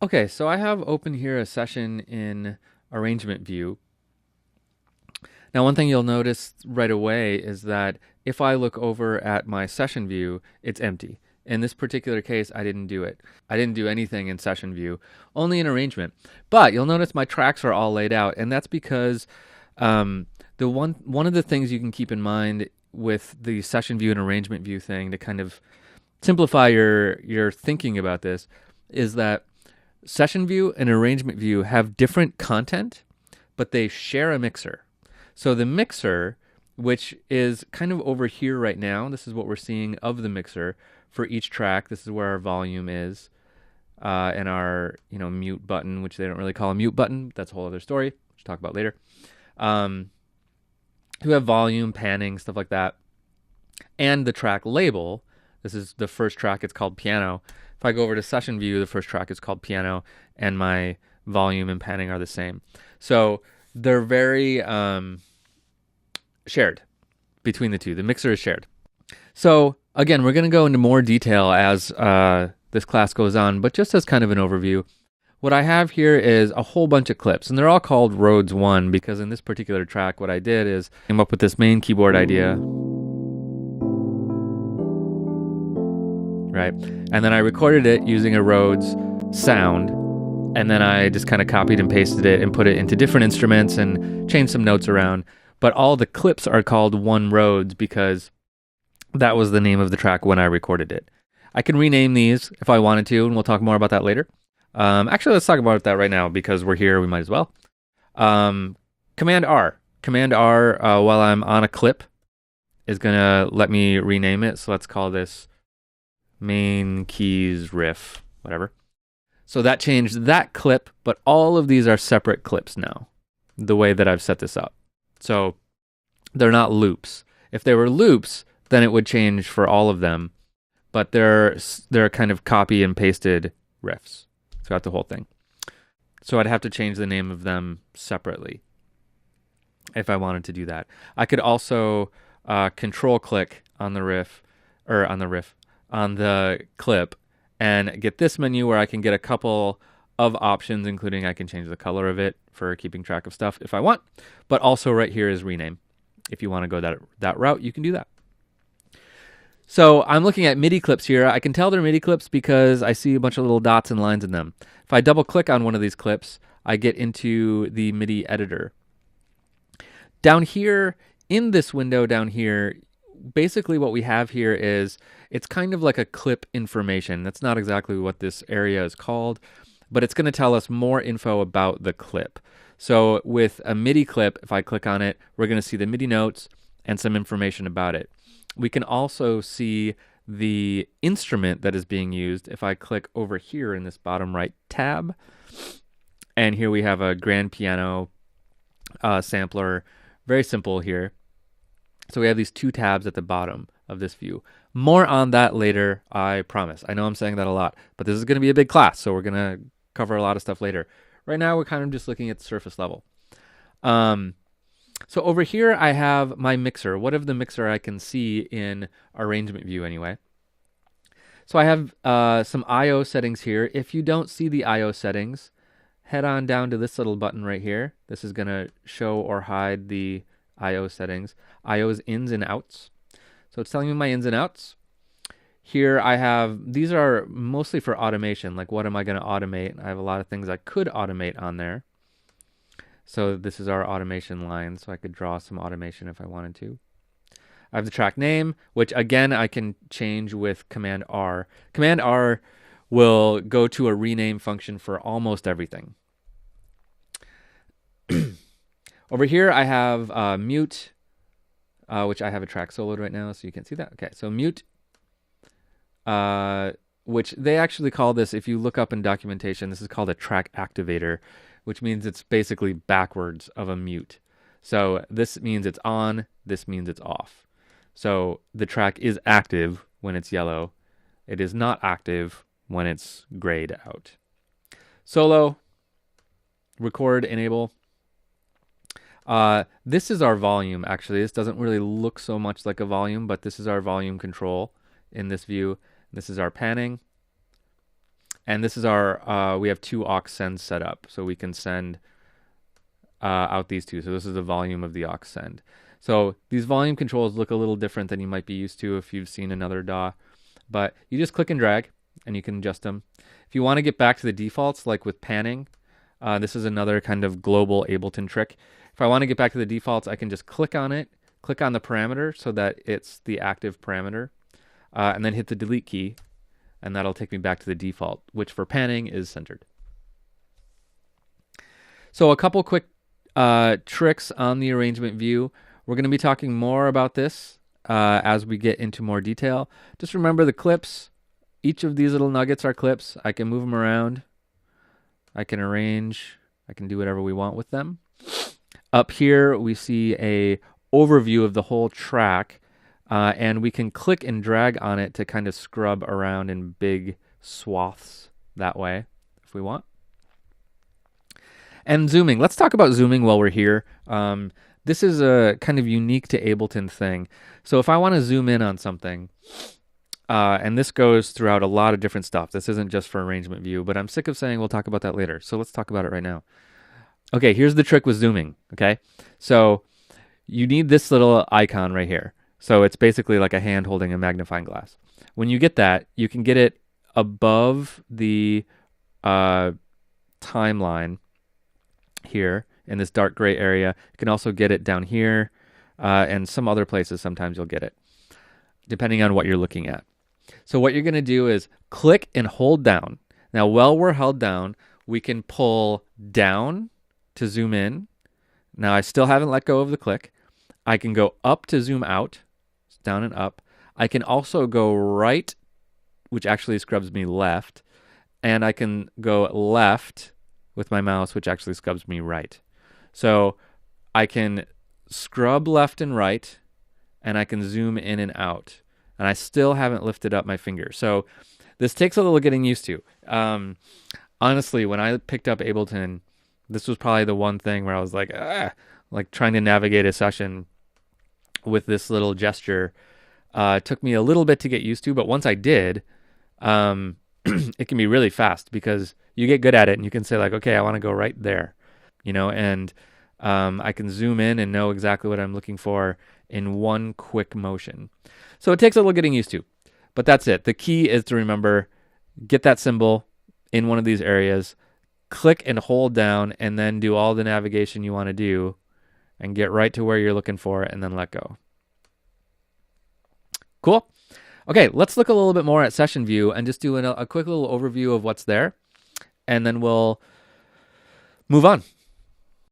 Okay, so I have open here a session in arrangement view. Now, one thing you'll notice right away is that if I look over at my session view, it's empty. In this particular case, I didn't do it. I didn't do anything in session view, only in arrangement. But you'll notice my tracks are all laid out, and that's because the one of the things you can keep in mind with the session view and arrangement view thing to kind of simplify your thinking about this is that session view and arrangement view have different content, but they share a mixer. So the mixer, which is kind of over here right now, this is what we're seeing of the mixer for each track. This is where our volume is, and our mute button, which they don't really call a mute button. That's a whole other story, which we'll talk about later. We have volume, panning, stuff like that, and the track label. This is the first track. It's called piano. If I go over to session view, the first track is called piano, and my volume and panning are the same. So they're very shared between the two. The mixer is shared. So again, we're going to go into more detail as this class goes on, but just as kind of an overview, what I have here is a whole bunch of clips, and they're all called Rhodes 1 because in this particular track, what I did is came up with this main keyboard idea, right? And then I recorded it using a Rhodes sound, and then I just kind of copied and pasted it and put it into different instruments and changed some notes around. But all the clips are called One Rhodes because that was the name of the track when I recorded it. I can rename these if I wanted to, and we'll talk more about that later. Actually, let's talk about that right now because we're here, we might as well. Command R. Command R, while I'm on a clip, is going to let me rename it. So let's call this main keys riff, whatever. So that changed that clip, but all of these are separate clips now, the way that I've set this up. So they're not loops. If they were loops, then it would change for all of them, but they're kind of copy and pasted riffs throughout the whole thing. So I'd have to change the name of them separately if I wanted to do that. I could also control click on the clip and get this menu where I can get a couple of options, including I can change the color of it for keeping track of stuff if I want, but also right here is rename. If you want to go that route, you can do that. So I'm looking at MIDI clips here. I can tell they're MIDI clips because I see a bunch of little dots and lines in them. If I double click on one of these clips, I get into the MIDI editor. Down here, in this window down here, basically what we have here is, it's kind of like a clip information. That's not exactly what this area is called, but it's going to tell us more info about the clip. So with a MIDI clip, if I click on it, we're going to see the MIDI notes and some information about it. We can also see the instrument that is being used if I click over here in this bottom right tab. And here we have a grand piano sampler. Very simple here. So we have these two tabs at the bottom of this view. More on that later, I promise. I know I'm saying that a lot, but this is going to be a big class, so we're going to cover a lot of stuff later. Right now, we're kind of just looking at the surface level. So over here, I have my mixer. What of the mixer I can see in arrangement view anyway. So I have some I/O settings here. If you don't see the I/O settings, head on down to this little button right here. This is going to show or hide the I/O settings. I/O's ins and outs. So it's telling me my ins and outs. Here I have, these are mostly for automation. Like what am I going to automate? I have a lot of things I could automate on there. So this is our automation line. So I could draw some automation if I wanted to. I have the track name, which again, I can change with Command R. Command R will go to a rename function for almost everything. Over here, I have mute, which I have a track soloed right now, so you can't see that. Okay, so mute, which they actually call this, if you look up in documentation, this is called a track activator, which means it's basically backwards of a mute. So this means it's on, this means it's off. So the track is active when it's yellow. It is not active when it's grayed out. Solo, record, enable. This is our volume, actually. This doesn't really look so much like a volume, but this is our volume control in this view. This is our panning. And this is our, we have two aux sends set up, so we can send out these two. So this is the volume of the aux send. So these volume controls look a little different than you might be used to if you've seen another DAW, but you just click and drag and you can adjust them. If you want to get back to the defaults, like with panning, this is another kind of global Ableton trick. If I want to get back to the defaults, I can just click on it, click on the parameter so that it's the active parameter, and then hit the delete key, and that'll take me back to the default, which for panning is centered. So a couple quick tricks on the arrangement view. We're going to be talking more about this as we get into more detail. Just remember the clips. Each of these little nuggets are clips. I can move them around. I can arrange. I can do whatever we want with them. Up here, we see a overview of the whole track, and we can click and drag on it to kind of scrub around in big swaths that way if we want. And zooming. Let's talk about zooming while we're here. This is a kind of unique to Ableton thing. So if I want to zoom in on something, and this goes throughout a lot of different stuff. This isn't just for arrangement view, but I'm sick of saying we'll talk about that later. So let's talk about it right now. Okay, here's the trick with zooming, okay? So you need this little icon right here. So it's basically like a hand holding a magnifying glass. When you get that, you can get it above the timeline here in this dark gray area. You can also get it down here and some other places. Sometimes you'll get it depending on what you're looking at. So what you're going to do is click and hold down. Now while we're held down, we can pull down to zoom in. Now I still haven't let go of the click. I can go up to zoom out, down and up. I can also go right, which actually scrubs me left, and I can go left with my mouse, which actually scrubs me right. So I can scrub left and right, and I can zoom in and out. And I still haven't lifted up my finger. So this takes a little getting used to. Honestly, when I picked up Ableton, this was probably the one thing where I was like trying to navigate a session with this little gesture. It took me a little bit to get used to, but once I did, it can be really fast because you get good at it and you can say like, okay, I want to go right there, and I can zoom in and know exactly what I'm looking for in one quick motion. So it takes a little getting used to, but that's it. The key is to remember, get that symbol in one of these areas, click and hold down, and then do all the navigation you want to do and get right to where you're looking for it and then let go. Cool. Okay, let's look a little bit more at session view and just do a quick little overview of what's there, and then we'll move on.